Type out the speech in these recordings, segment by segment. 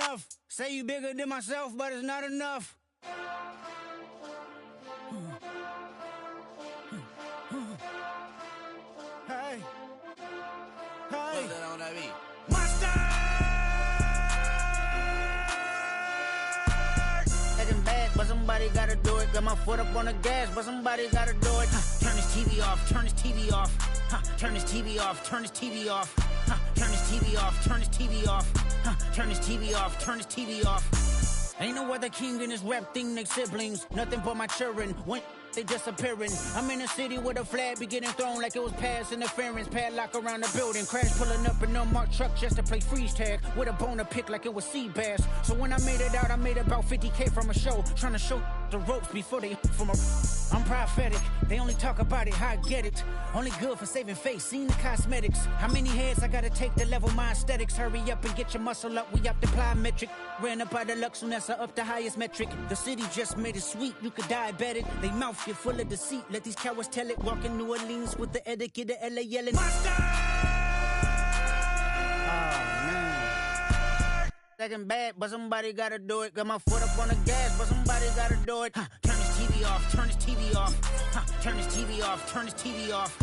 enough. Say you bigger than myself, but it's not enough. Hey. Hey. Monster! Getting bad, but somebody gotta do it. Got my foot up on the gas, but somebody gotta do it. Turn this TV off, turn this TV off. Turn this TV off, turn this TV off. Turn this TV off, turn this TV off. Turn this TV off, turn this TV off. Ain't no other king in this rap thing, they siblings. Nothing but my children. When they disappearing. I'm in a city where the flag be getting thrown like it was past interference. Padlock around the building. Crash pulling up an unmarked truck just to play freeze tag. With a bone to pick like it was sea bass. So when I made it out, I made about 50K from a show. Trying to show the ropes before they from a... I'm prophetic. They only talk about it, how I get it. Only good for saving face, seen the cosmetics. How many heads I gotta take to level my aesthetics? Hurry up and get your muscle up, we up the plyometric. Ran up out of luck, soon as I up the highest metric. The city just made it sweet, you could diabetic. They mouth get full of deceit, let these cowards tell it. Walk in New Orleans with the etiquette of LA yelling Monster! Oh man. Second bad, but somebody gotta do it. Got my foot up on the gas, but somebody gotta do it. Turn this TV off, turn this TV off. Turn this TV off, turn this TV off.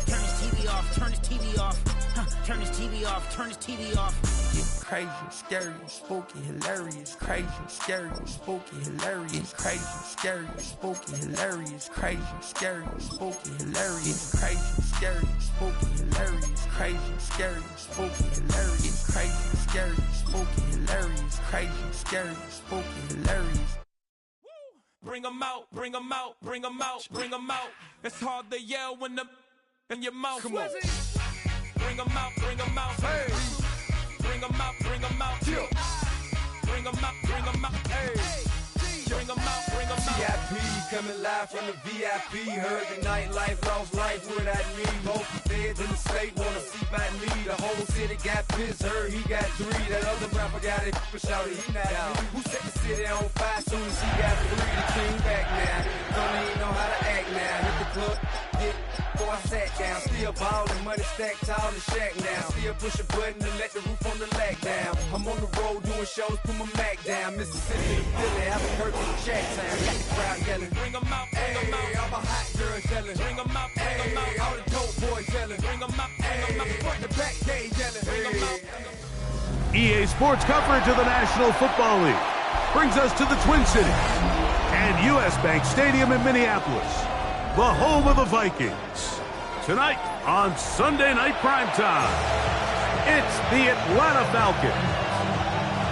Turn this TV off, turn this TV off. Turn this TV off, turn this TV off. It's crazy, scary, spooky, hilarious. Crazy, scary, spooky, hilarious. Crazy, scary, spooky, hilarious. Crazy, scary, spooky, hilarious. Crazy, scary, spooky, hilarious. Crazy, scary, spooky, hilarious. Crazy, scary, spooky, hilarious. Crazy, scary, spooky, hilarious. Bring 'em out, bring 'em out, bring 'em out, bring 'em out. It's hard to yell when the in your mouth. Come on. Bring 'em out, bring 'em out. Hey. Bring 'em out, bring 'em out. Bring 'em out, bring 'em out. Hey. Bring 'em out, bring 'em out. VIP coming live from the VIP. Heard the nightlife, lost life without me. Most feds in the state wanna see by me. The whole city got pissed, heard he got 3. That other rapper got it, but shouted he not me. Who set the city on fire soon as he got 3? The king back now. Don't even know how to act now. Hit the club, get before I sat down. Still ballin', money stacked tall in shack now. Still push a button to let the roof on the lag down. I'm on the road doing shows, put my Mac down. Mississippi to Philly, Albuquerque to Shack Town. Got the crowd yelling. Bring 'em out, bring 'em out. All my hot girls yelling. Bring 'em out, bring 'em out. All the dope boys yelling. Bring 'em out, bring 'em out. Front the back gate yelling. Bring 'em out. EA Sports coverage of the National Football League brings us to the Twin Cities and U.S. Bank Stadium in Minneapolis, the home of the Vikings. Tonight on Sunday Night Primetime, it's the Atlanta Falcons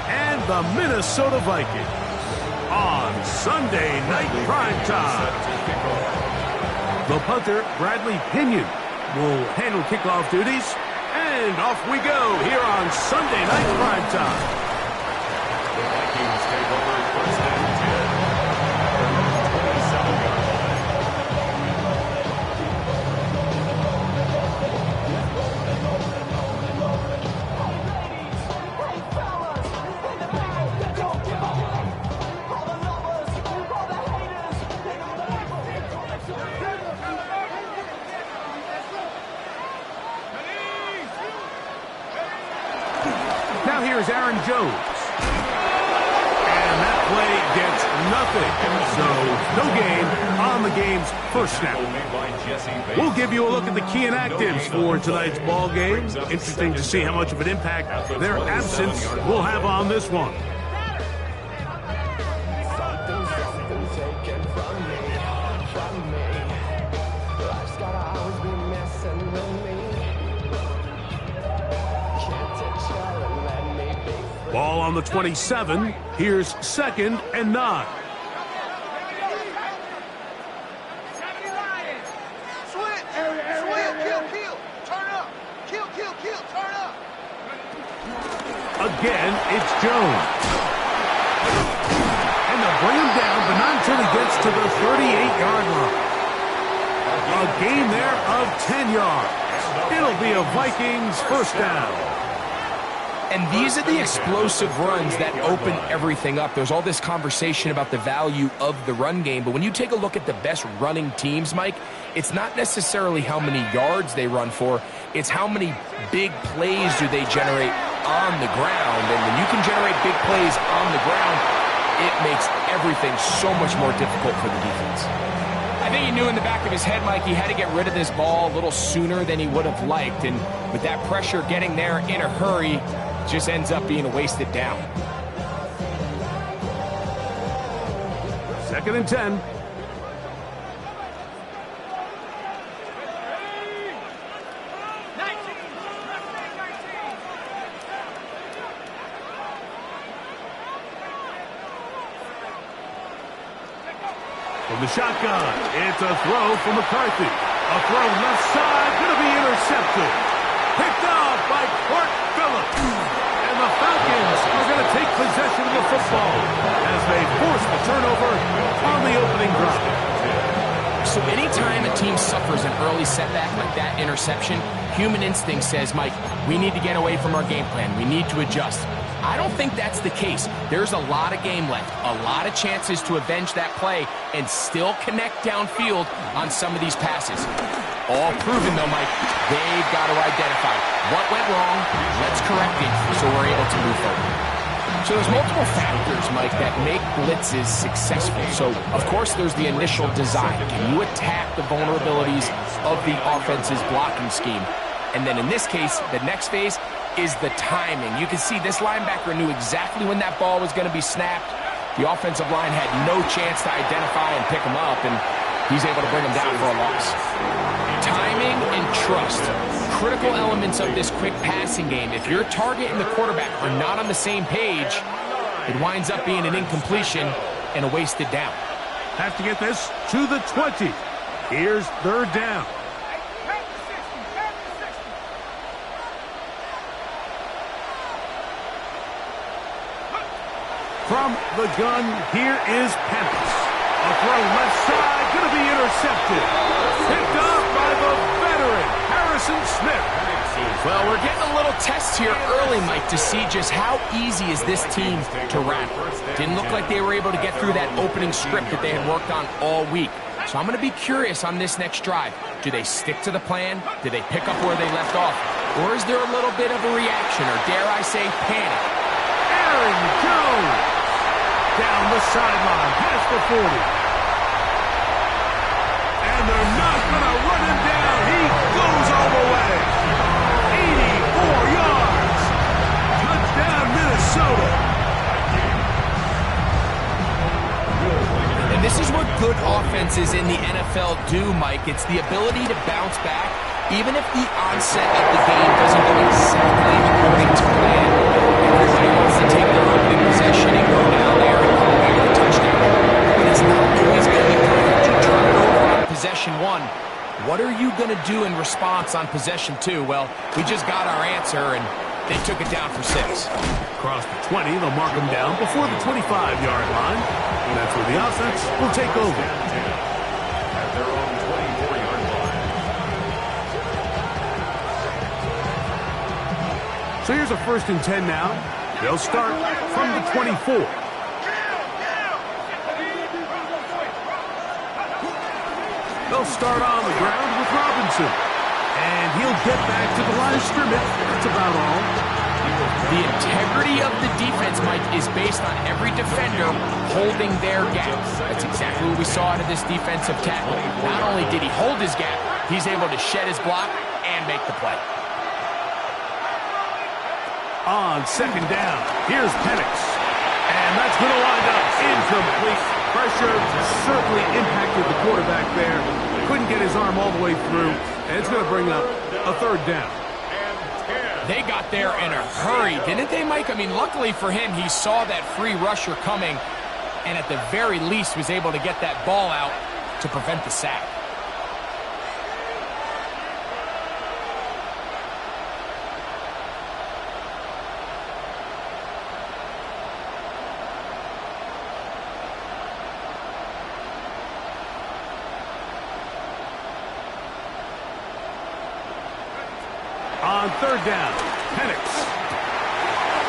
and the Minnesota Vikings on Sunday Night Primetime. The punter, Bradley Pinion, will handle kickoff duties, and off we go here on Sunday Night Primetime. The Vikings take over first and 10. 27 yards. Now here's Aaron Jones. And that play gets nothing. So no gain on the game's first snap. We'll give you a look at the key inactives for tonight's ball game. Interesting to see how much of an impact their absence will have on this one. Ball on the 27. Here's 2nd and 9. Again, it's Jones. And they'll bring him down, but not until he gets to the 38-yard line. A gain there of 10 yards. It'll be a Vikings first down. And these are the explosive runs that open everything up. There's all this conversation about the value of the run game, but when you take a look at the best running teams, Mike, it's not necessarily how many yards they run for, it's how many big plays do they generate on the ground. And when you can generate big plays on the ground, it makes everything so much more difficult for the defense. I think he knew in the back of his head, Mike, he had to get rid of this ball a little sooner than he would have liked. And with that pressure getting there in a hurry, it just ends up being a wasted down. 2nd and 10. From the shotgun, it's a throw from McCarthy. A throw left side, going to be intercepted. Picked off by Clark Phillips. And the Falcons are going to take possession of the football as they force the turnover on the opening drive. So anytime a team suffers an early setback like that interception, human instinct says, Mike, we need to get away from our game plan. We need to adjust. I don't think that's the case. There's a lot of game left, a lot of chances to avenge that play and still connect downfield on some of these passes. All proven, though, Mike, they've got to identify what went wrong, let's correct it so we're able to move forward. So there's multiple factors, Mike, that make blitzes successful. So, of course, there's the initial design. Can you attack the vulnerabilities of the offense's blocking scheme? And then in this case, the next phase is the timing. You can see this linebacker knew exactly when that ball was going to be snapped. The offensive line had no chance to identify and pick him up, and he's able to bring him down for a loss. Timing and trust, critical elements of this quick passing game. If your target and the quarterback are not on the same page, it winds up being an incompletion and a wasted down. Have to get this to the 20. Here's 3rd down. From the gun, here is Penix. A throw left side, going to be intercepted. Picked off by the veteran, Harrison Smith. Well, we're getting a little test here early, Mike, to see just how easy is this team to rattle. Didn't look like they were able to get through that opening script that they had worked on all week. So I'm going to be curious on this next drive. Do they stick to the plan? Do they pick up where they left off? Or is there a little bit of a reaction, or dare I say panic? Aaron Jones. Down the sideline, past the 40. And they're not going to run him down. He goes all the way. 84 yards. Touchdown, Minnesota. And this is what good offenses in the NFL do, Mike. It's the ability to bounce back, even if the onset of the game doesn't go exactly according to plan. Everybody wants to take their opening possession and go down there and come away with a touchdown. But it's not always going to be perfect. You turn it over on possession 1. What are you going to do in response on possession 2? Well, we just got our answer, and they took it down for 6. Across the 20, they'll mark him down before the 25-yard line. And that's where the offense will take over. At their own 24-yard line. So here's a 1st and 10 now. They'll start from the 24. They'll start on the ground with Robinson. And he'll get back to the line of scrimmage. That's about all. The integrity of the defense, Mike, is based on every defender holding their gap. That's exactly what we saw out of this defensive tackle. Not only did he hold his gap, he's able to shed his block and make the play. On 2nd down, here's Penix. And that's going to wind up incomplete. Pressure certainly impacted the quarterback there. Couldn't get his arm all the way through. And it's going to bring up a 3rd down. They got there in a hurry, didn't they, Mike? I mean, luckily for him, he saw that free rusher coming and at the very least was able to get that ball out to prevent the sack. On 3rd down, Penix.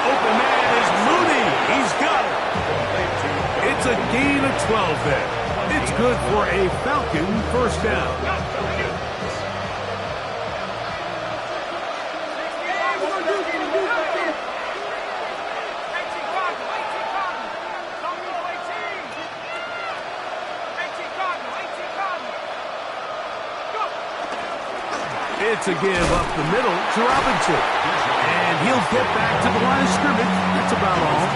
Open man is Mooney. He's got it. It's a gain of 12 there. It's good for a Falcon 1st down. Gets a give up the middle to Robinson. And he'll get back to the line of scrimmage. That's about all.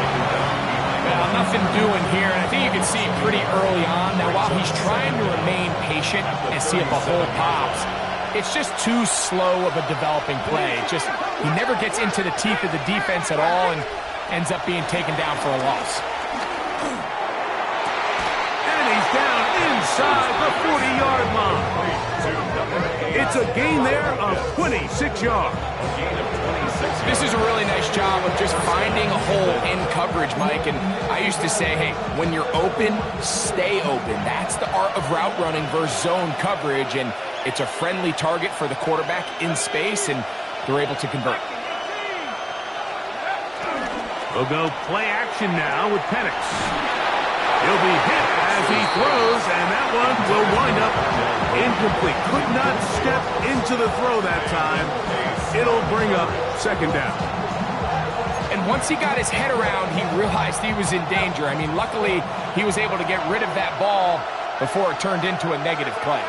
Well, nothing doing here. And I think you can see pretty early on. Now, while he's trying to remain patient and see if a hole pops, it's just too slow of a developing play. He never gets into the teeth of the defense at all and ends up being taken down for a loss. And he's down inside the 40-yard line. It's a gain there of 26 yards. This is a really nice job of just finding a hole in coverage, Mike. And I used to say, hey, when you're open, stay open. That's the art of route running versus zone coverage. And it's a friendly target for the quarterback in space, and they're able to convert. We'll go play action now with Penix. He'll be hit as he throws, and that one will wind up incomplete. Could not step into the throw that time. It'll bring up second down. And once he got his head around, he realized he was in danger. I mean, luckily, he was able to get rid of that ball before it turned into a negative play.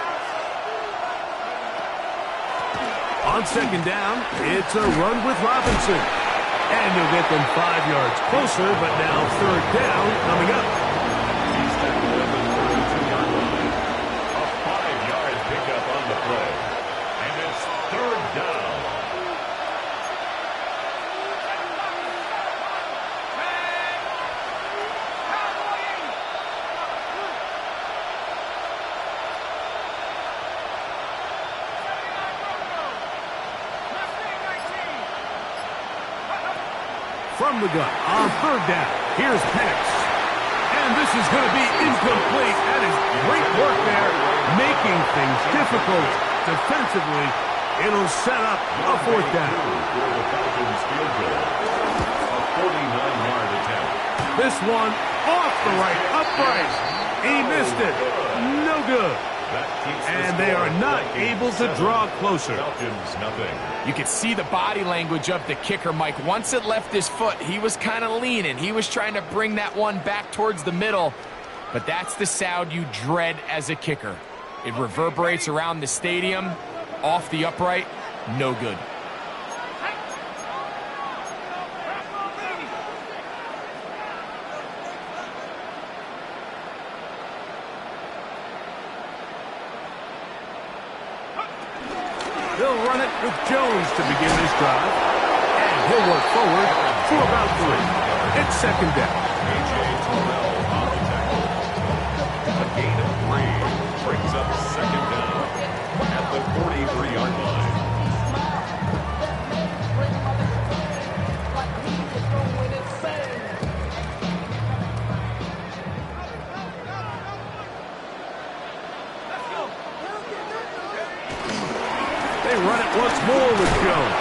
On second down, it's a run with Robinson. And he'll get them 5 yards closer, but now third down coming up. He's tackled at the 32-yard line. A 5-yard pickup on the play. And it's third down. From the gun on third down, here's Penix. And this is going to be incomplete. That is great work there, making things difficult defensively. It'll set up a fourth down. For the Falcons field goal. A 49-yard attempt. This one off the right, upright. He missed it. No good. And they are not able to draw closer. Falcons, nothing. You could see the body language of the kicker, Mike. Once it left his foot, he was kind of leaning. He was trying to bring that one back towards the middle. But that's the sound you dread as a kicker. It reverberates around the stadium, off the upright, no good. They'll run it with Jones to begin this drive. And he'll work forward for about 3. It's second down. A.J. Terrell on the tackle. A gain of 3 brings up second down at the 43-yard line. They run it once more with Jones.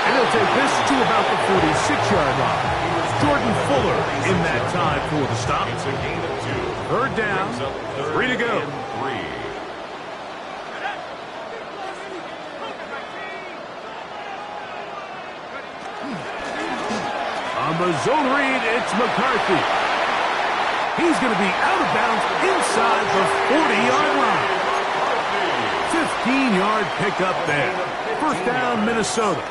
And he'll take this to about the 46-yard line. Jordan Fuller in that time for the stop. It's a gain of 2. Third down, 3 to go. 3. On the zone read, it's McCarthy. He's going to be out of bounds inside the 40-yard line. 15-yard pickup there. First down, Minnesota.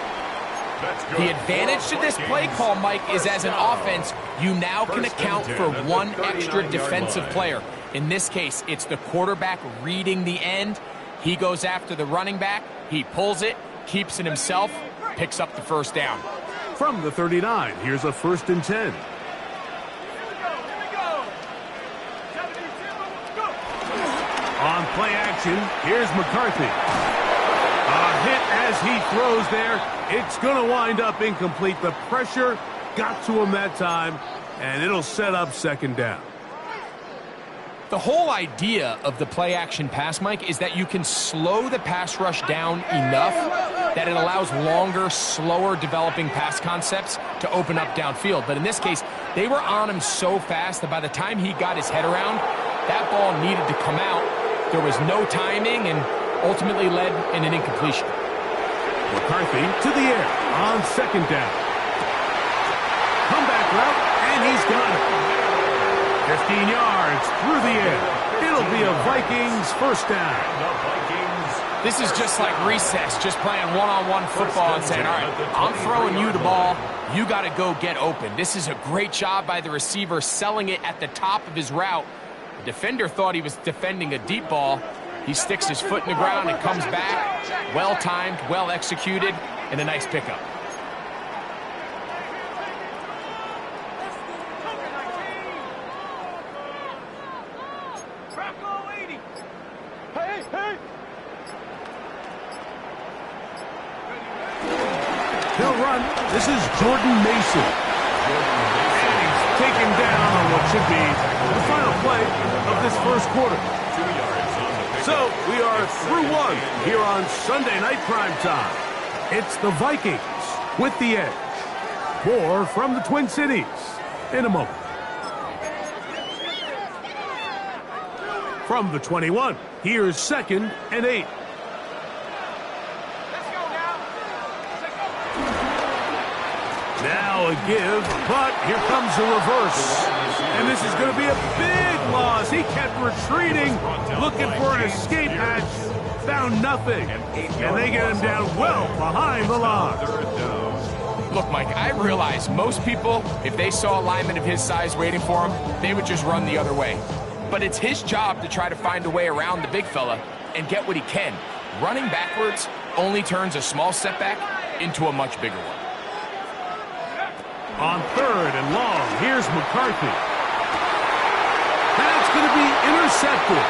The advantage to this play call, Mike, is as an offense, you now can account for one extra defensive player. In this case, it's the quarterback reading the end. He goes after the running back. He pulls it, keeps it himself, picks up the first down. From the 39, here's a 1st and 10. On play action, here's McCarthy. A hit as he throws there. It's going to wind up incomplete. The pressure got to him that time, and it'll set up second down. The whole idea of the play action pass, Mike, is that you can slow the pass rush down enough that it allows longer, slower developing pass concepts to open up downfield. But in this case, they were on him so fast that by the time he got his head around, that ball needed to come out. There was no timing and ultimately led in an incompletion. McCarthy to the air on second down. Comeback route, and he's got it. 15 yards through the air. It'll be a Vikings first down. The Vikings This is just like recess, just playing one-on-one football and saying, all right, I'm throwing you the ball. You got to go get open. This is a great job by the receiver selling it at the top of his route. The defender thought he was defending a deep ball. He sticks his foot in the ground and comes back. Well-timed, well-executed, and a nice pickup. He'll run. This is Jordan Mason. And he's taken down on what should be the final play of this first quarter. 2 yards on the pickup. So we are through one here on Sunday Night Primetime. It's the Vikings with the edge. More from the Twin Cities in a moment. From the 21, here's 2nd and 8. Now a give, but here comes a reverse. And this is going to be a big loss. He kept retreating, looking for an escape hatch, found nothing. And they get him down well behind the line. Look, Mike, I realize most people, if they saw a lineman of his size waiting for him, they would just run the other way. But it's his job to try to find a way around the big fella and get what he can. Running backwards only turns a small setback into a much bigger one. On 3rd and long, here's McCarthy. That's going to be intercepted.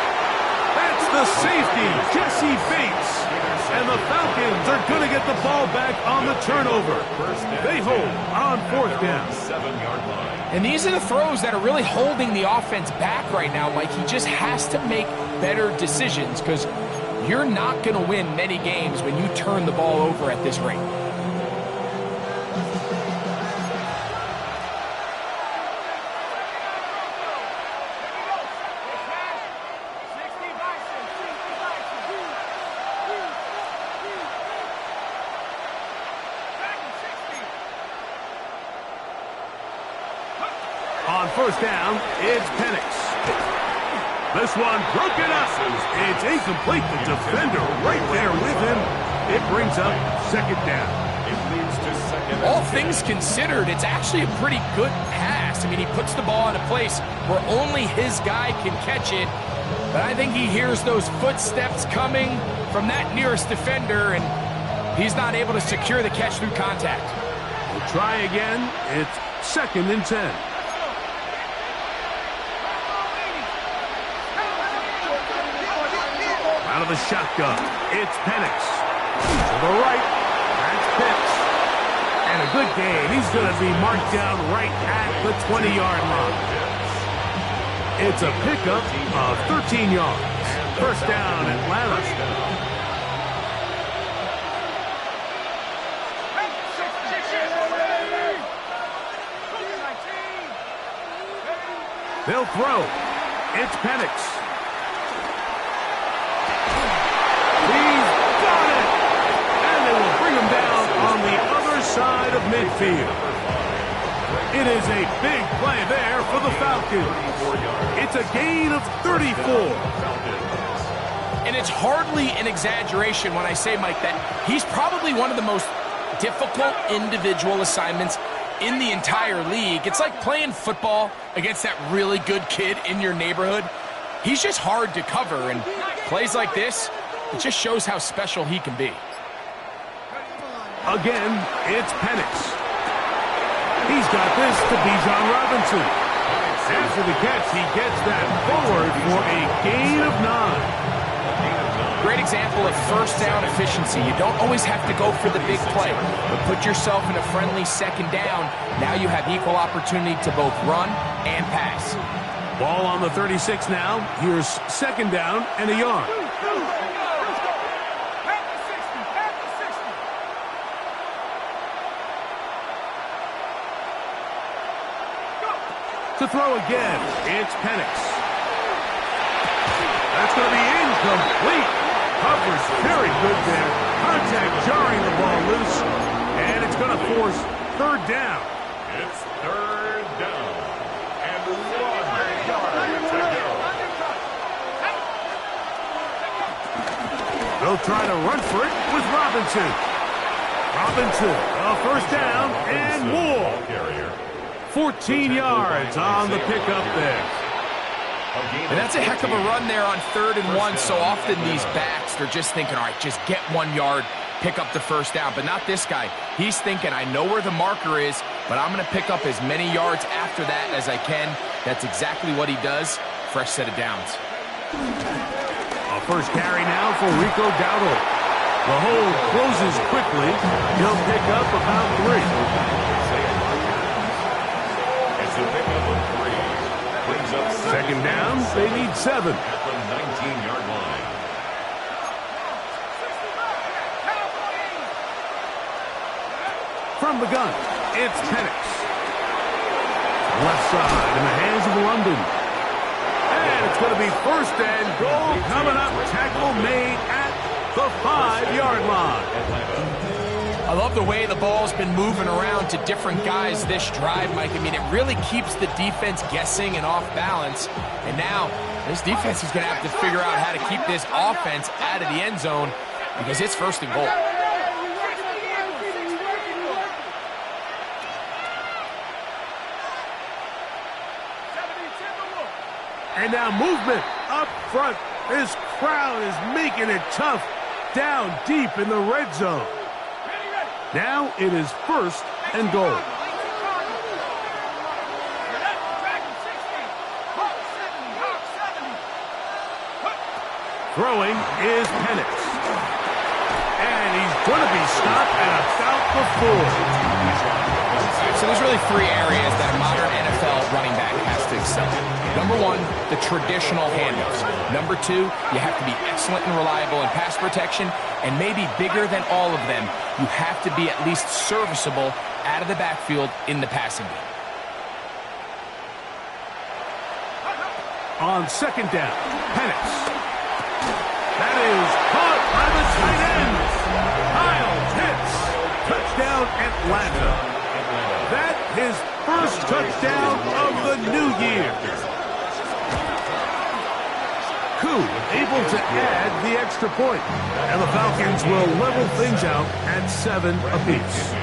That's the safety, Jesse Bates. And the Falcons are going to get the ball back on the turnover. They hold on 4th down. 7-yard line. And these are the throws that are really holding the offense back right now, Mike. He just has to make better decisions because you're not going to win many games when you turn the ball over at this rate. On 1st down, it's Penix. This one broken up. It's incomplete. The defender right there with him. It brings up 2nd down. It leads to 2nd. All things considered, it's actually a pretty good pass. I mean, he puts the ball in a place where only his guy can catch it. But I think he hears those footsteps coming from that nearest defender, and he's not able to secure the catch through contact. We'll try again. It's 2nd and 10. Out of the shotgun, it's Penix. To the right, that's Pitts. And a good game. He's going to be marked down right at the 20-yard line. It's a pickup of 13 yards. 1st down, Atlanta. They'll throw. It's Penix. Side of midfield. It is a big play there for the Falcons. It's a gain of 34. And it's hardly an exaggeration when I say, Mike, that he's probably one of the most difficult individual assignments in the entire league. It's like playing football against that really good kid in your neighborhood. He's just hard to cover, and plays like this, it just shows how special he can be. Again, it's Penix. He's got this to Bijan Robinson. After the catch, he gets that forward for a gain of 9. Great example of 1st down efficiency. You don't always have to go for the big play, but put yourself in a friendly 2nd down. Now you have equal opportunity to both run and pass. Ball on the 36 now. Here's 2nd down and a yard. To throw again, it's Penix. That's going to be incomplete. Coverage very good there. Contact jarring the ball loose. And it's going to force 3rd down. It's 3rd down. And 1 yard to go. The They'll try to run for it with Robinson. Robinson, a first down and more. 14 yards on the pickup there. And that's a heck of a run there on 3rd and 1. So often these backs, they're just thinking, all right, just get 1 yard, pick up the first down. But not this guy. He's thinking, I know where the marker is, but I'm going to pick up as many yards after that as I can. That's exactly what he does. Fresh set of downs. A first carry now for Rico Dowdle. The hole closes quickly. He'll pick up about 3. It's a pickup of 3. Brings up Second down, they need 7. at the 19-yard line. From the gun, it's Penix. Left side in the hands of London. And it's going to be first and goal coming up. Tackle made at the 5-yard line. I love the way the ball's been moving around to different guys this drive, Mike. I mean, it really keeps the defense guessing and off balance. And now, this defense is going to have to figure out how to keep this offense out of the end zone because it's first and goal. And now movement up front. This crowd is making it tough down deep in the red zone. Now it is first and goal. Throwing is Penix. And he's going to be stopped at about the 4. So there's really 3 areas that a modern NFL running back has to excel in. Number 1, the traditional handoffs. Number 2, you have to be excellent and reliable in pass protection. And maybe bigger than all of them, you have to be at least serviceable out of the backfield in the passing game. On second down, Penix. That is caught by the tight end. Kyle Pitts. Touchdown, Atlanta. That his first touchdown of the new year. Koo able to add the extra point. And the Falcons will level things out at 7 apiece.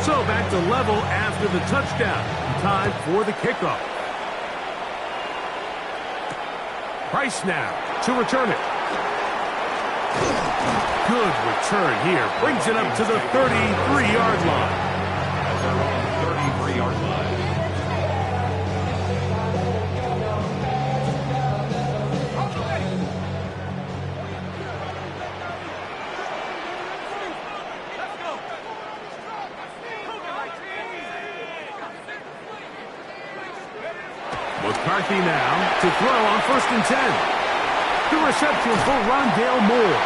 So back to level after the touchdown. Time for the kickoff. Price now to return it. Good return here. Brings it up to the 33-yard line. At their own 33-yard line. McCarthy now to throw on 1st and 10. The reception for Rondale Moore.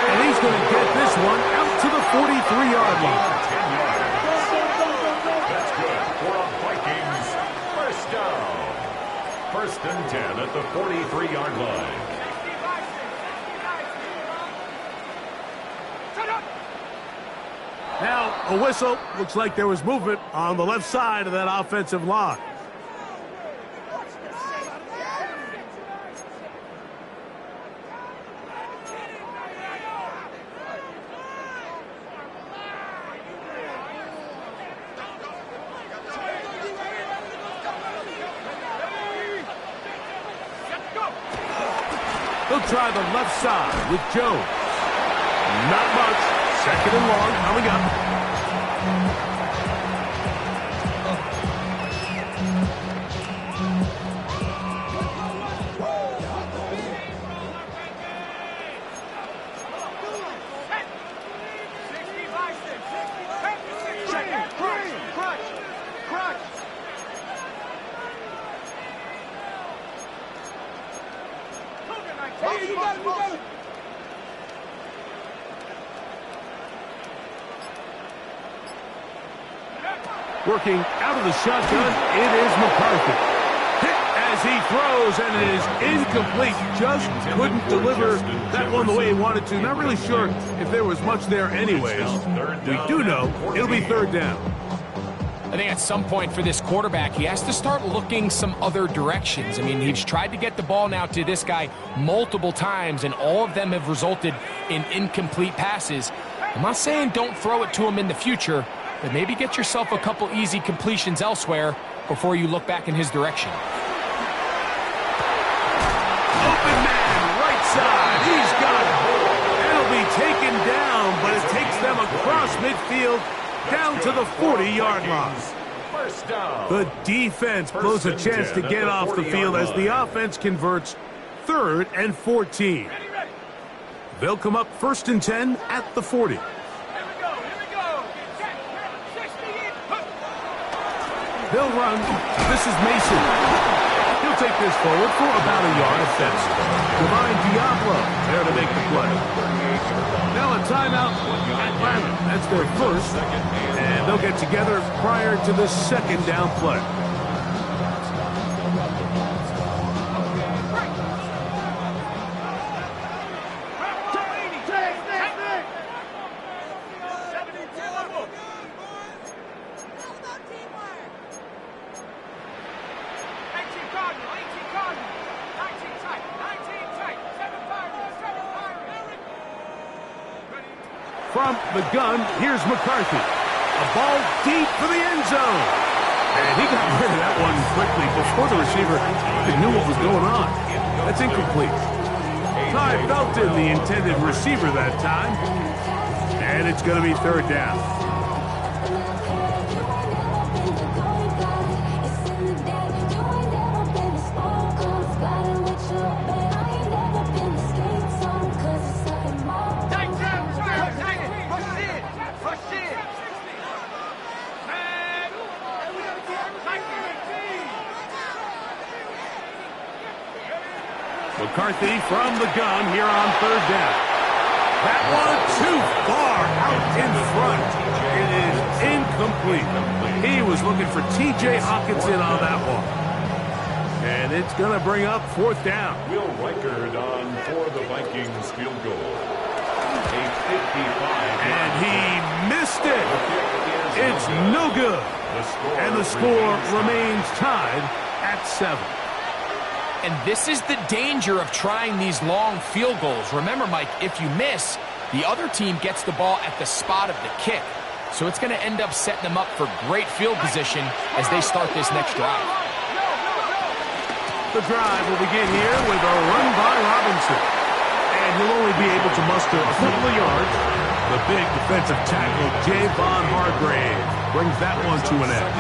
And he's going to get this one out to the 43-yard line. 10 yards. That's good for a Vikings first down. 1st and 10 at the 43-yard line. Now, a whistle. Looks like there was movement on the left side of that offensive line. He'll try the left side with Jones. Not much. 2nd and long coming up. Working out of the shotgun, it is McCarthy. Hit as he throws, and it is incomplete. Just couldn't deliver that one the way he wanted to. Not really sure if there was much there anyways. We do know it'll be 3rd down. I think at some point for this quarterback, he has to start looking some other directions. I mean, he's tried to get the ball now to this guy multiple times, and all of them have resulted in incomplete passes. I'm not saying don't throw it to him in the future, but maybe get yourself a couple easy completions elsewhere before you look back in his direction. Open man, right side, he's got it. It'll be taken down, but it takes them across midfield down to the 40-yard line. First down. The defense blows a chance to get off the field as the offense converts 3rd and 14. They'll come up 1st and 10 at the 40. They'll run. This is Mason. He'll take this forward for about a yard of fence. Divine Eafl there to make the play. Now a timeout. Atlanta. That's their first. And they'll get together prior to the 2nd down play. From the gun, here's McCarthy. A ball deep for the end zone. And he got rid of that one quickly before the receiver even knew what was going on. That's incomplete. Ty Felton, the intended receiver that time. And it's going to be 3rd down. McCarthy from the gun here on 3rd down. That one too far out in front. It is incomplete. He was looking for T.J. Hawkinson on that one. And it's going to bring up 4th down. Will Reichard on for the Vikings field goal. A 55. And he missed it. It's no good. And the score remains tied at 7. And this is the danger of trying these long field goals. Remember, Mike, if you miss, the other team gets the ball at the spot of the kick. So it's going to end up setting them up for great field position as they start this next drive. The drive will begin here with a run by Robinson. And he'll only be able to muster a couple of yards. The big defensive tackle, Javon Hargrave, brings that one to an end.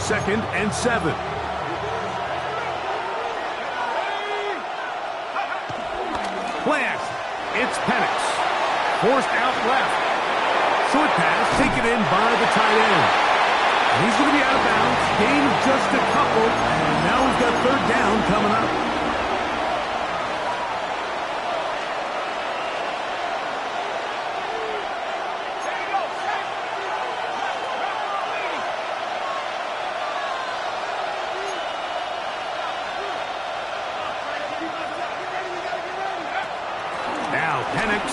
2nd and 7. Plant. It's Penix. Forced out left. Short pass taken in by the tight end. And he's going to be out of bounds. Gain of just a couple. And now we've got 3rd down coming up. Now Penix.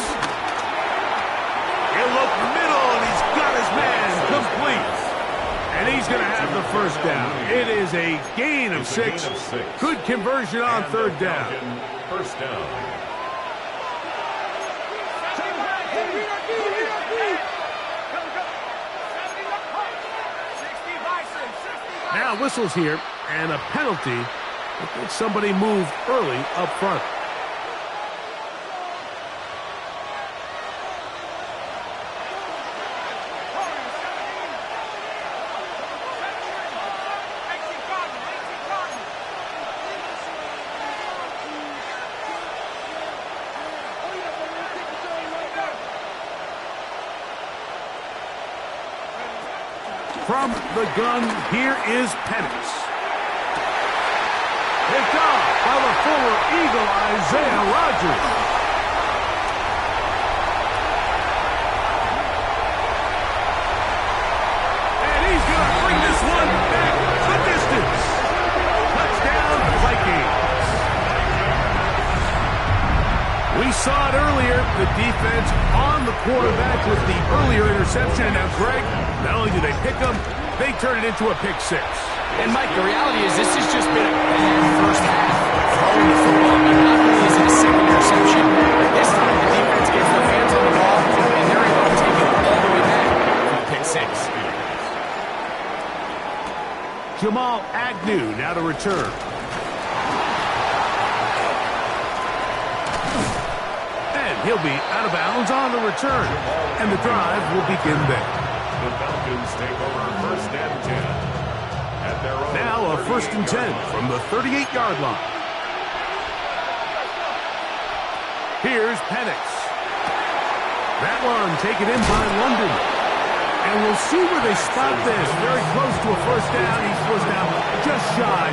He'll look middle, and he's got his man complete. And he's going to have the 1st down. It is a gain of 6. Good conversion on 3rd down. 1st down. Now whistles here, and a penalty. Somebody moved early up front. From the gun, here is Penix. Picked off by the former Eagle, Isaiah Rodgers. And he's going to bring this one back the distance. Touchdown, Vikings. We saw it earlier. The defense on the quarterback with the earlier interception. And now, Greg, not only do they pick him, they turn it into a pick six. And, Mike, the reality is this has just been a bad first half. Throwing the football, and not only is it a second interception, but this time the defense gets their hands on the ball, and they're able to take it all the way back for the pick six. Jamal Agnew now to return. And he'll be out of bounds on the return. And the drive will begin there. The Falcons take over first and 10. At their own Now a first and 10 from the 38-yard line. Here's Penix. That one taken in by London. And we'll see where they spot this. Very close to a first down. He's forced down just shy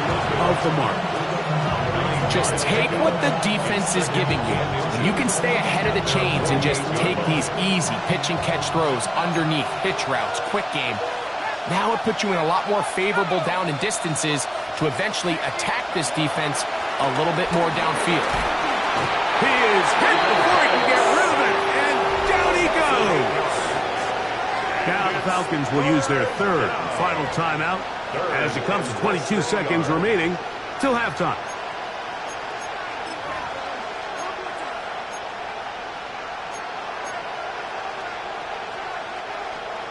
of the mark. Just take what the defense is giving you. When you can stay ahead of the chains and just take these easy pitch and catch throws underneath, pitch routes, quick game. Now it puts you in a lot more favorable down and distances to eventually attack this defense a little bit more downfield. He is hit before he can get rid of it, and down he goes. Now the Falcons will use their third and final timeout as it comes to 22 seconds remaining till halftime.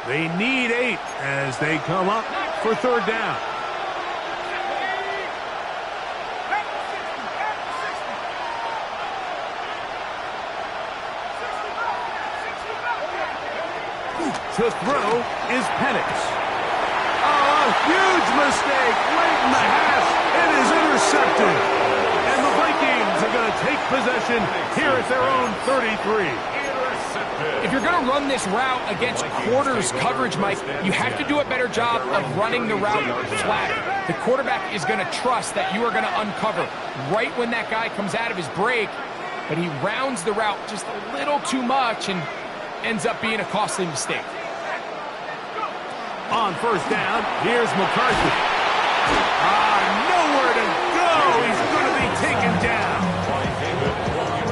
They need 8 as they come up for third down. To throw is Penix. Oh, a huge mistake late in the half. It is intercepted. And the Vikings are going to take possession here at their own 33. If you're going to run this route against quarters coverage, Mike, you have to do a better job of running the route flat. The quarterback is going to trust that you are going to uncover right when that guy comes out of his break, but he rounds the route just a little too much and ends up being a costly mistake. On first down, here's McCarthy. Nowhere to go. He's going to be taken down.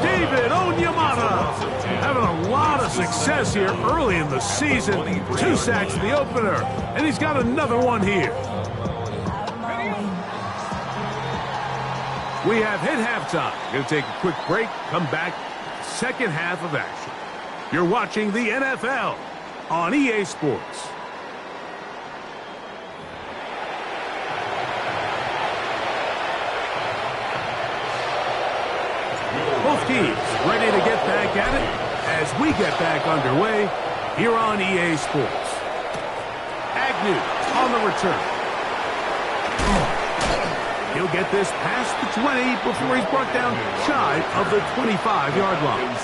David Onyemata having a lot of success here early in the season. 2 sacks in the opener, and he's got another one here. We have hit halftime. Going to take a quick break, come back, second half of action. You're watching the NFL on EA Sports. Both teams ready to get back at it as we get back underway here on EA Sports. Agnew on the return. He'll get this past the 20 before he's brought down shy of the 25-yard line.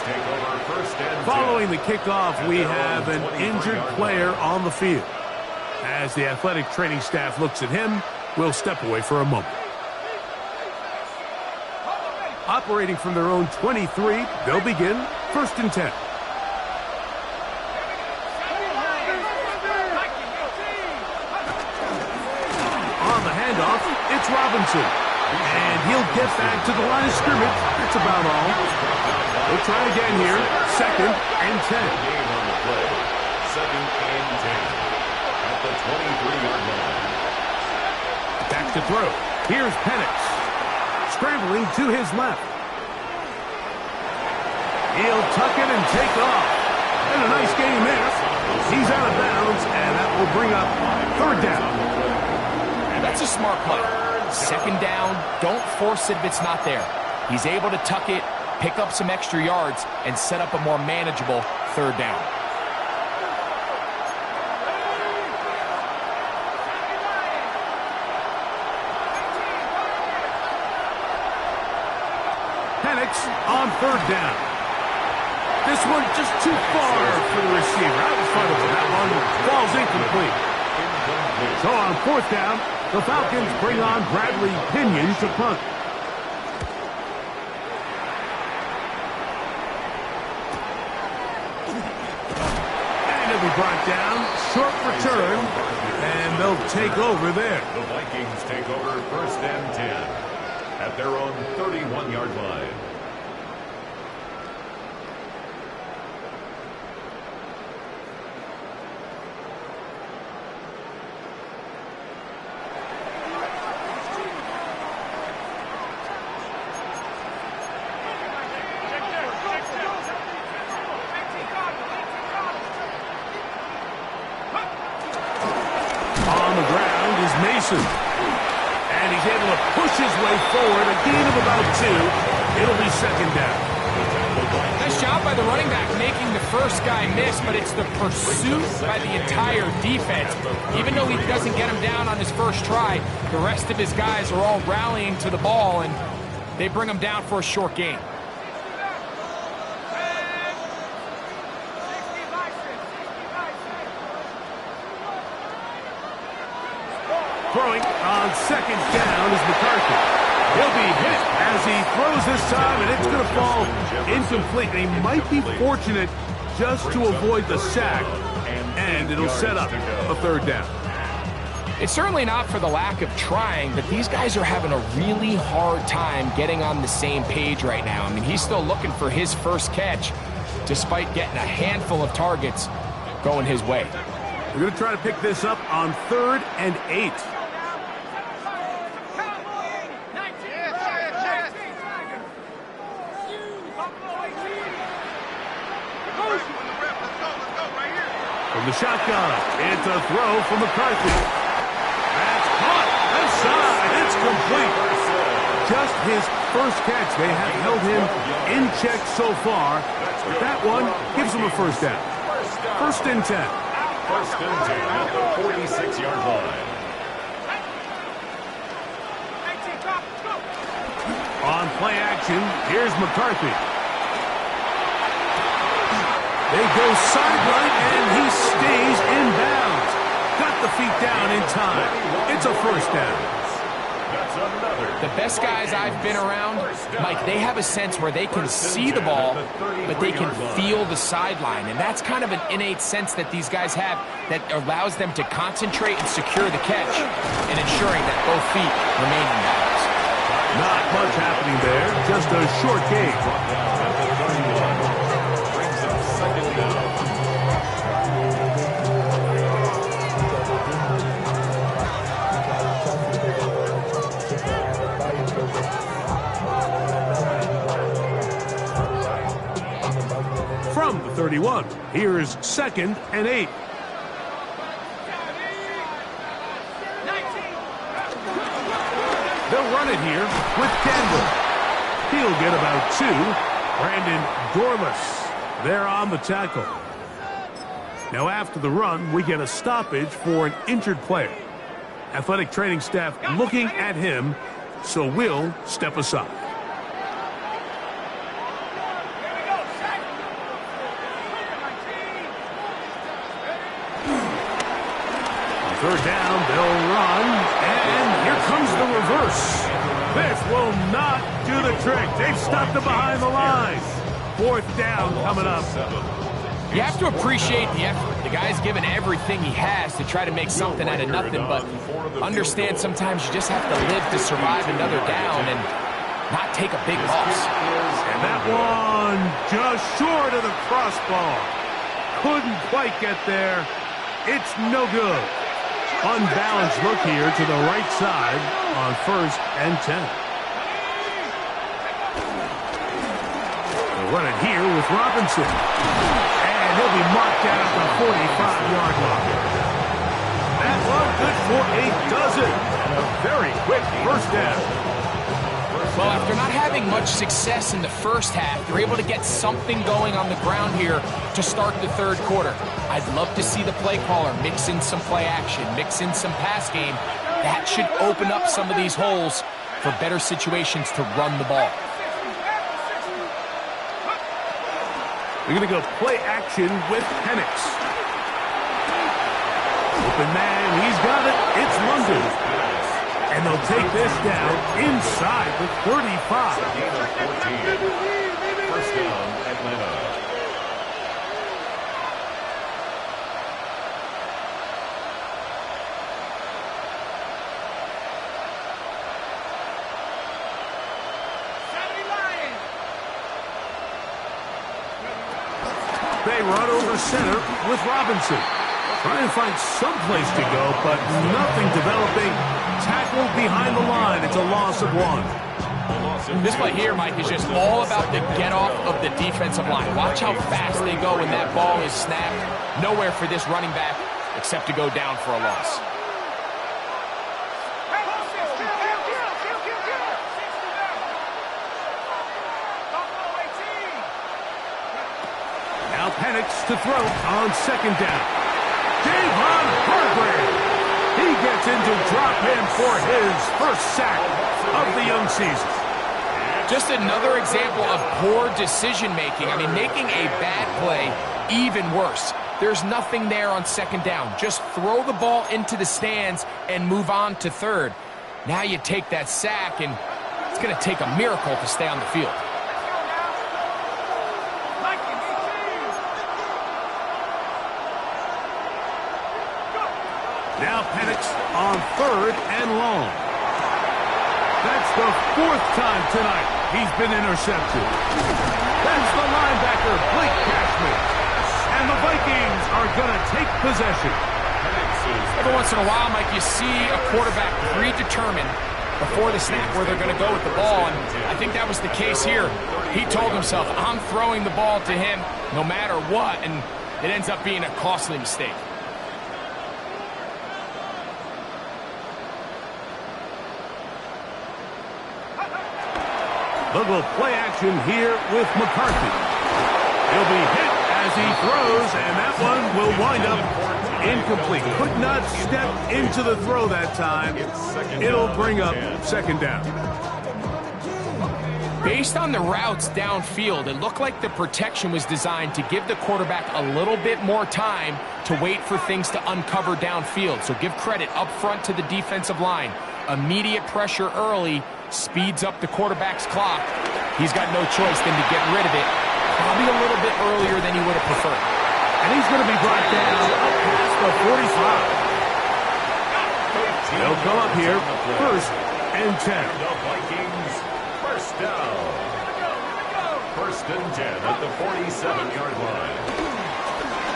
Following the kickoff, we have an injured player on the field. As the athletic training staff looks at him, we'll step away for a moment. Operating from their own 23, they'll begin first and 10. On the handoff, it's Robinson. And he'll get back to the line of scrimmage. That's about all. We'll try again here. Second and 10. Second and 10. At the 23-yard line. Back to throw. Here's Penix. Scrambling to his left. He'll tuck it and take off. And a nice game there. He's out of bounds, and that will bring up third down. That's a smart play. Second down, don't force it if it's not there. He's able to tuck it, pick up some extra yards, and set up a more manageable third down. Penix on third down. This one just too far for the receiver. Out in front of him. That one falls incomplete. So on fourth down, the Falcons bring on Bradley Pinion to punt. And it'll be brought down. Short return. And they'll take over there. The Vikings take over first and 10 at their own 31-yard line. Mason. And he's able to push his way forward, a gain of about 2. It'll be second down. Nice job by the running back making the first guy miss, but it's the pursuit by the entire defense. Even though he doesn't get him down on his first try, the rest of his guys are all rallying to the ball, and they bring him down for a short gain. Throwing on second down is McCarthy. He'll be hit as he throws this time, and it's going to fall incomplete. He might be fortunate just to avoid the sack, and it'll set up a third down. It's certainly not for the lack of trying, but these guys are having a really hard time getting on the same page right now. I mean, he's still looking for his first catch, despite getting a handful of targets going his way. We're going to try to pick this up on 3rd and 8. From the shotgun, it's a throw from McCarthy. That's caught inside. It's complete. Just his first catch. They have held him in check so far. But that one gives him a first down. 1st and 10. 1st and 10 at the 46-yard line. On play action, here's McCarthy. They go sideline, and he stays in bounds. Got the feet down in time. It's a first down. The best guys I've been around, Mike, they have a sense where they can see the ball, but they can feel the sideline. And that's kind of an innate sense that these guys have that allows them to concentrate and secure the catch and ensuring that both feet remain in bounds. Not much happening there, just a short gain. From the 31, here's 2nd and 8. They'll run it here with Campbell. He'll get about 2. Brandon Dorless there on the tackle. Now after the run, we get a stoppage for an injured player. Athletic training staff looking at him, so we'll step aside. On 3rd down, they'll run, and here comes the reverse. This will not do the trick. They've stopped it behind the line. 4th down coming up. You have to appreciate the effort. The guy's given everything he has to try to make something out of nothing, but understand sometimes you just have to live to survive another down and not take a big loss. And that one just short of the crossbar. Couldn't quite get there. It's no good. Unbalanced look here to the right side on 1st and 10. They'll run it here with Robinson. And he'll be marked down at the 45-yard line. That one good for a dozen. And a very quick first down. Well, after not having much success in the first half, they're able to get something going on the ground here to start the 3rd quarter. I'd love to see the play caller mix in some play action, mix in some pass game. That should open up some of these holes for better situations to run the ball. We're going to go play action with Penix. Open man, he's got it. It's London. And they'll take this down inside the 35. 1st down, Atlanta. They run over center with Robinson. Trying to find some place to go, but nothing developing. Tackled behind the line. It's a loss of 1. This play here, Mike, is just all about the get-off of the defensive line. Watch how fast they go when that ball is snapped. Nowhere for this running back except to go down for a loss. Penix to throw on second down. Javon Hargrave. He gets into drop in for his first sack of the young season. Just another example of poor decision-making. I mean, making a bad play even worse. There's nothing there on second down. Just throw the ball into the stands and move on to third. Now you take that sack, and it's going to take a miracle to stay on the field. Now Penix on third and long. That's the fourth time tonight he's been intercepted. That's the linebacker, Blake Cashman. And the Vikings are going to take possession. Every once in a while, Mike, you see a quarterback predetermined before the snap where they're going to go with the ball, and I think that was the case here. He told himself, I'm throwing the ball to him no matter what, and it ends up being a costly mistake. They'll go play action here with McCarthy. He'll be hit as he throws, and that one will wind up incomplete. Could not step into the throw that time. It'll bring up second down. Based on the routes downfield, it looked like the protection was designed to give the quarterback a little bit more time to wait for things to uncover downfield. So give credit up front to the defensive line. Immediate pressure early speeds up the quarterback's clock. He's got no choice than to get rid of it, probably a little bit earlier than he would have preferred. And he's going to be brought down up past the 45. They'll come up here, first and 10. The Vikings, first down. First and 10 at the 47-yard line.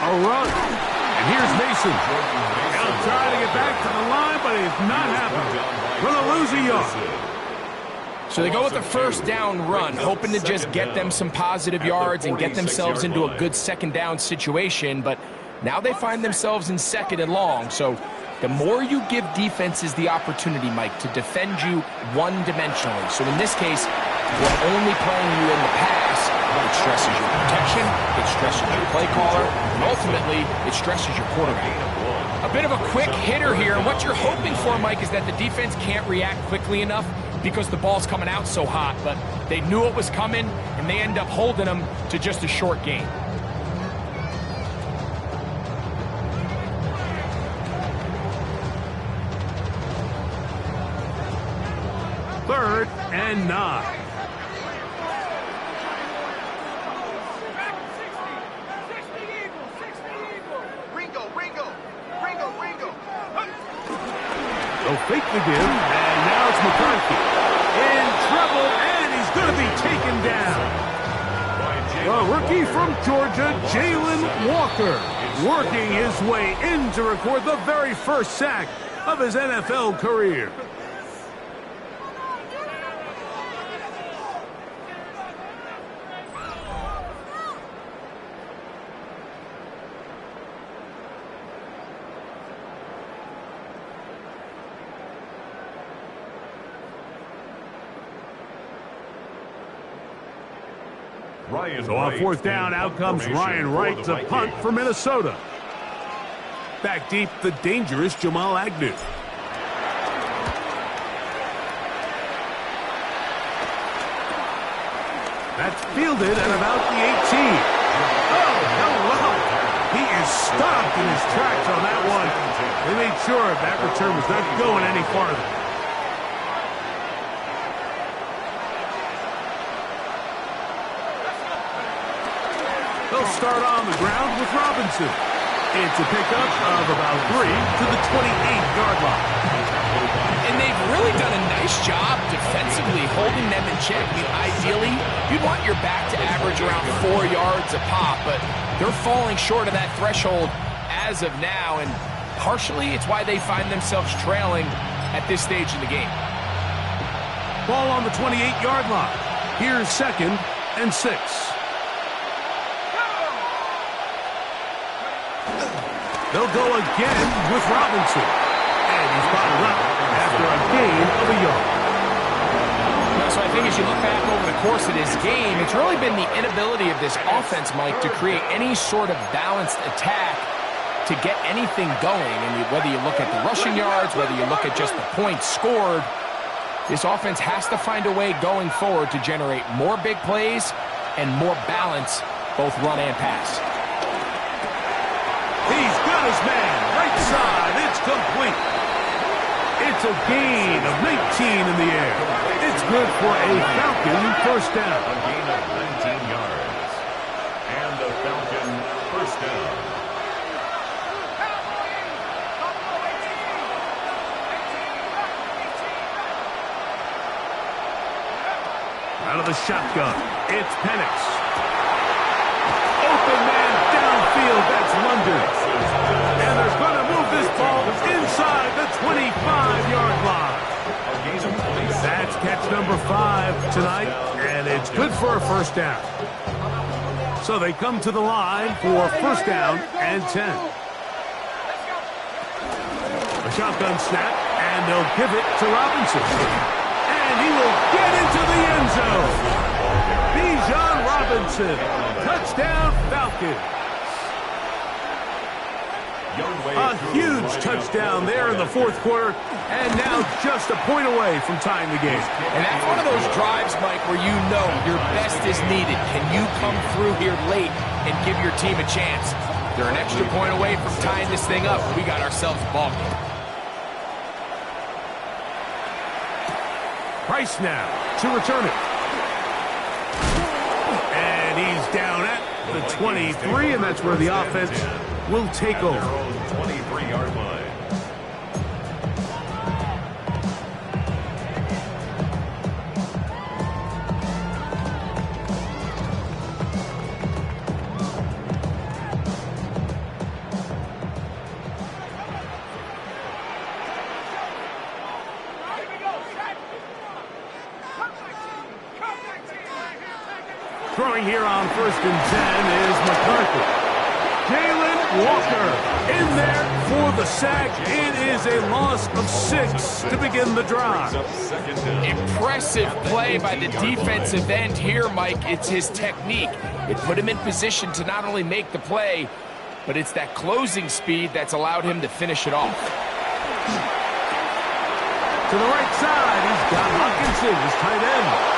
A run. And here's Mason. Now trying to get back to the line, but it's not happening. Going to lose a yard. So they go with the first down run, hoping to just get them some positive yards and get themselves into a good second down situation, but now they find themselves in second and long. So the more you give defenses the opportunity, Mike, to defend you one-dimensionally. So in this case, when only playing you in the pass, it stresses your protection, it stresses your play caller, and ultimately it stresses your quarterback. A bit of a quick hitter here, and what you're hoping for, Mike, is that the defense can't react quickly enough because the ball's coming out so hot, but they knew it was coming, and they end up holding them to just a short gain. Third and 9. They'll fake the give, and now it's McCarthy. In trouble, and he's going to be taken down. The rookie from Georgia, Jalen Walker, working his way in to record the very first sack of his NFL career. So on fourth down, out comes Ryan Wright to punt for Minnesota. Back deep, the dangerous Jamal Agnew. That's fielded at about the 18. Oh, hello! He is stopped in his tracks on that one. They made sure that return was not going any farther. They'll start on the ground with Robinson. It's a pickup of about 3 to the 28-yard line. And they've really done a nice job defensively holding them in check. I mean, ideally, you'd want your back to average around 4 yards a pop, but they're falling short of that threshold as of now, and partially it's why they find themselves trailing at this stage in the game. Ball on the 28-yard line. Here's second and 6. They'll go again with Robinson. And he's bottled up after a gain of a yard. So I think think as you look back over the course of this game, it's really been the inability of this offense, Mike, to create any sort of balanced attack to get anything going. And whether you look at the rushing yards, whether you look at just the points scored, this offense has to find a way going forward to generate more big plays and more balance, both run and pass. He's got his man. Right side. It's complete. It's a gain of 19 in the air. It's good for a Falcon first down. A gain of 19 yards. And the Falcon first down. Out of the shotgun, it's Penix. Open man downfield, that's London. And they're going to move this ball inside the 25-yard line. That's catch number 5 tonight, and it's good for a first down. So they come to the line for first down and 10. A shotgun snap, and they'll give it to Robinson. And he will get into the end zone. Bijan Robinson, touchdown Falcons. A huge touchdown there in the fourth quarter, and now just a point away from tying the game. And that's one of those drives, Mike, where you know your best is needed. Can you come through here late and give your team a chance? They're an extra point away from tying this thing up. We got ourselves a ball game. Price now to return it. And he's down at the 23, and that's where the offense will take over. 23-yard line. Throwing here on first and 10 is McCarthy. Jalen Walker in there for the sack. It is a loss of 6 to begin the drive. Impressive play by the defensive end here, Mike. It's his technique. It put him in position to not only make the play, but it's that closing speed that's allowed him to finish it off. To the right side, he's got Hawkinson, his tight end.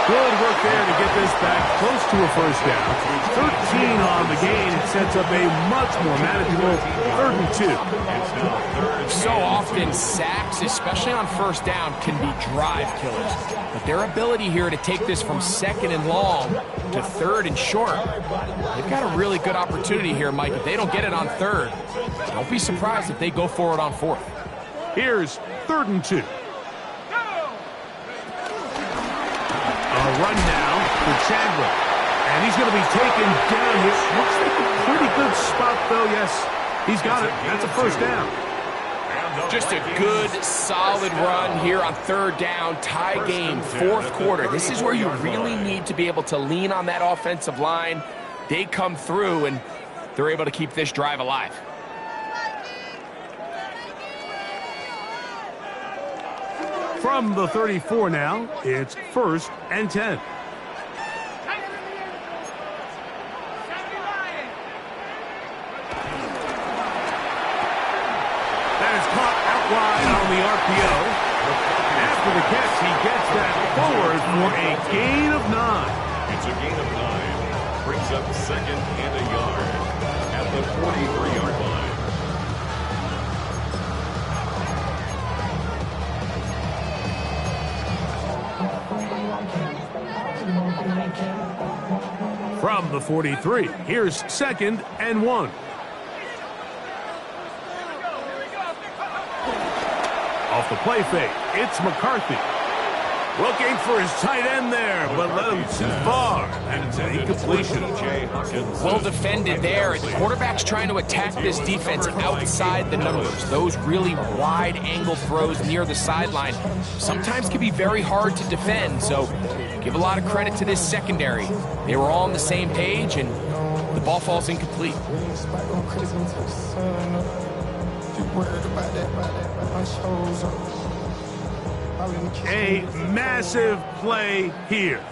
Good work there to get this back close to a first down. 13 on the gain. It sets up a much more manageable 3rd and 2. So often, sacks, especially on first down, can be drive killers. But their ability here to take this from 2nd and long to 3rd and short, they've got a really good opportunity here, Mike. If they don't get it on 3rd, don't be surprised if they go for it on 4th. Here's 3rd and 2. A run now for Chandler. And he's going to be taken down here. Looks like a pretty good spot, though. Yes, he's got it. That's a first down. Just a good, solid run here on 3rd down. Tie game, 4th quarter. This is where you really need to be able to lean on that offensive line. They come through, and they're able to keep this drive alive. From the 34 now, it's 1st and 10. That is caught out wide on the RPO. After the catch, he gets that forward for a gain of 9. It's a gain of 9. Brings up 2nd and a yard at the 43-yard line. From the 43, here's 2nd and 1. Off the play fake, it's McCarthy. Looking for his tight end there, but let him too far. And it's an incompletion. Well defended there. And the quarterback's trying to attack this defense outside the numbers. Those really wide angle throws near the sideline sometimes can be very hard to defend. So give a lot of credit to this secondary. They were all on the same page, and the ball falls incomplete. A massive play here.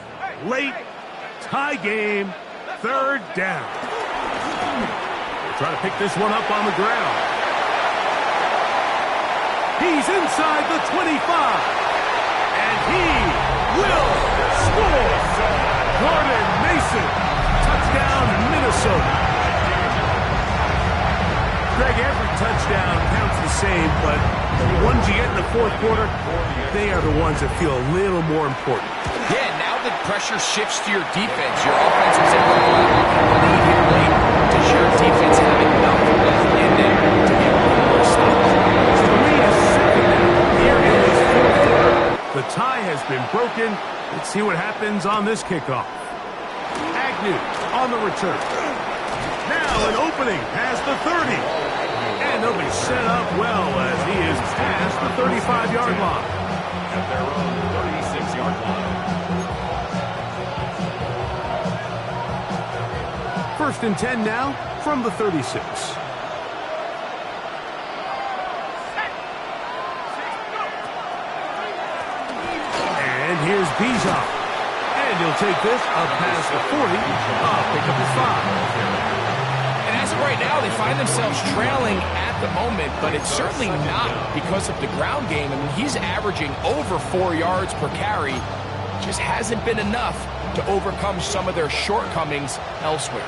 Late, tie game, third down. Try to pick this one up on the ground. He's inside the 25. And he will score. Gordon Mason. Touchdown, Minnesota. Greg, every touchdown counts the same, but the ones you get in the fourth quarter, they are the ones that feel a little more important. Yeah, now the pressure shifts to your defense. Your offense was able to go out and lead here late. Does your defense have enough left in them to be able to get more stops? The lead is second here in this fourth quarter. The tie has been broken. Let's see what happens on this kickoff. Agnew on the return. Now an opening past the 30. And they'll be set up well as he is past the 35-yard line. At their own 36-yard line. First and 10 now from the 36. And here's Bijan. And he'll take this up past the 40. Pick up his 5. And as of right now, they find themselves trailing at the moment, but it's certainly not because of the ground game. I mean, he's averaging over 4 yards per carry. Just hasn't been enough to overcome some of their shortcomings elsewhere.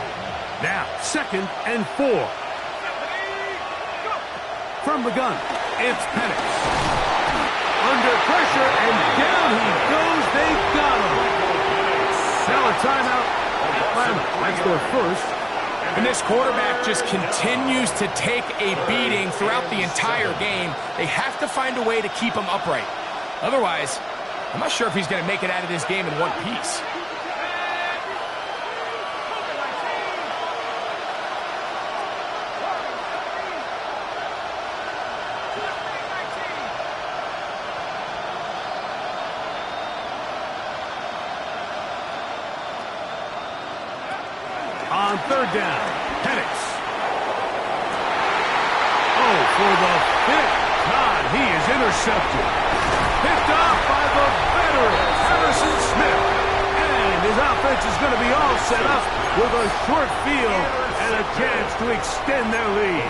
Now, second and 4. From the gun, it's Penix. Under pressure, and down he goes. They got him. Now a timeout. That's their first. And this quarterback just continues to take a beating throughout the entire game. They have to find a way to keep him upright. Otherwise, I'm not sure if he's going to make it out of this game in one piece. On third down, Penix. Oh, for the fifth time, he is intercepted. Picked off by the veteran, Harrison Smith. And his offense is going to be all set up with a short field and a chance to extend their lead.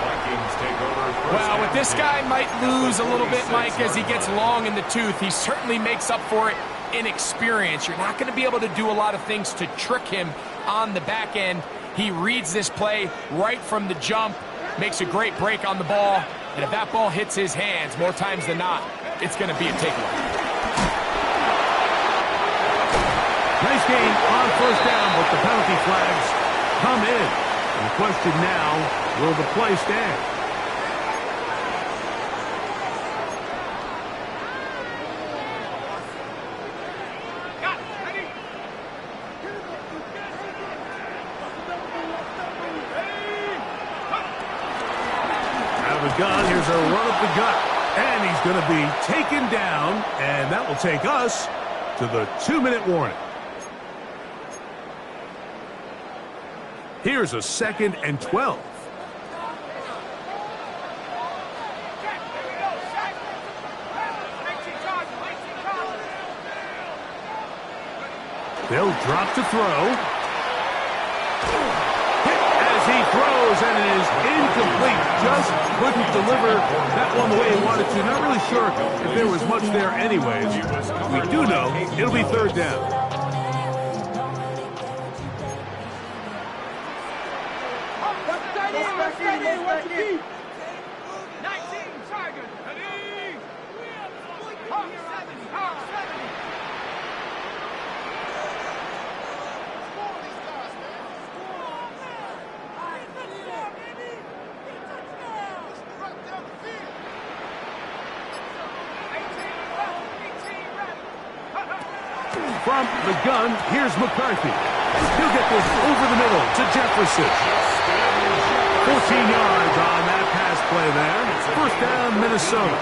Well, with this guy might lose a little bit, Mike, as he gets long in the tooth. He certainly makes up for it in experience. You're not going to be able to do a lot of things to trick him on the back end. He reads this play right from the jump, makes a great break on the ball, and if that ball hits his hands more times than not, it's going to be a takeaway. Nice game on first down, but the penalty flags come in. And the question now, will the play stand? Gun. Here's a run up the gut, and he's going to be taken down, and that will take us to the 2-minute warning. Here's a 2nd and 12. They'll drop to throw. He throws, and it is incomplete. Just couldn't deliver that one the way he wanted to. Not really sure if there was much there anyways. We do know it'll be third down. From the gun, here's McCarthy. He'll get this over the middle to Jefferson. 14 yards on that pass play there. First down, Minnesota.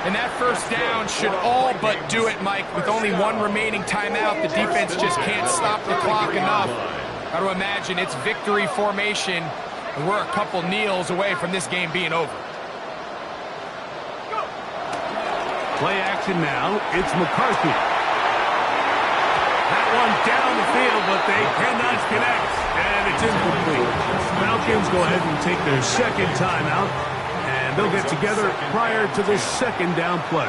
And that first down should all but do it, Mike. With only one remaining timeout, the defense just can't stop the clock enough. Got to imagine it's victory formation, and we're a couple kneels away from this game being over. Play action now. It's McCarthy. That one down the field, but they cannot connect. And it's incomplete. Falcons go ahead and take their second timeout. And they'll get together prior to the second down play.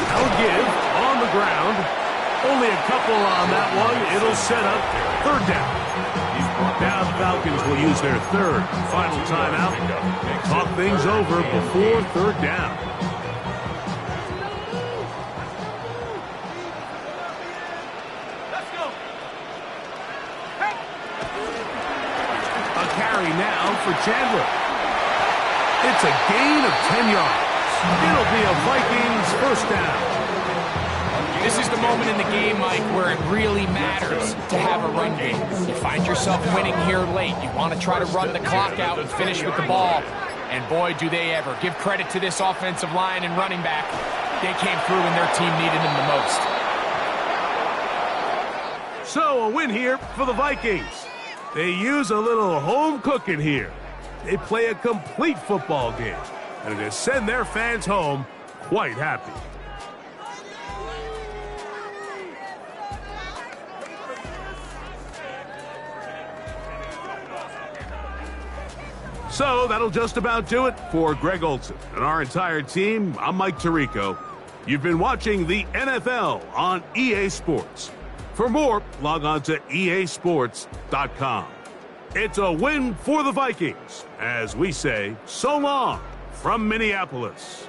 That'll give on the ground. Only a couple on that one. It'll set up third down. Now the Falcons will use their third final timeout. Talk things over before third down. A carry now for Chandler. It's a gain of 10 yards. It'll be a Vikings first down. This is the moment in the game, Mike, where it really matters to have a run game. You find yourself winning here late. You want to try to run the clock out and finish with the ball. And boy, do they ever. Give credit to this offensive line and running back. They came through when their team needed them the most. So a win here for the Vikings. They use a little home cooking here. They play a complete football game. And they send their fans home quite happy. So that'll just about do it for Greg Olson and our entire team. I'm Mike Tirico. You've been watching the NFL on EA Sports. For more, log on to easports.com. It's a win for the Vikings, as we say so long from Minneapolis.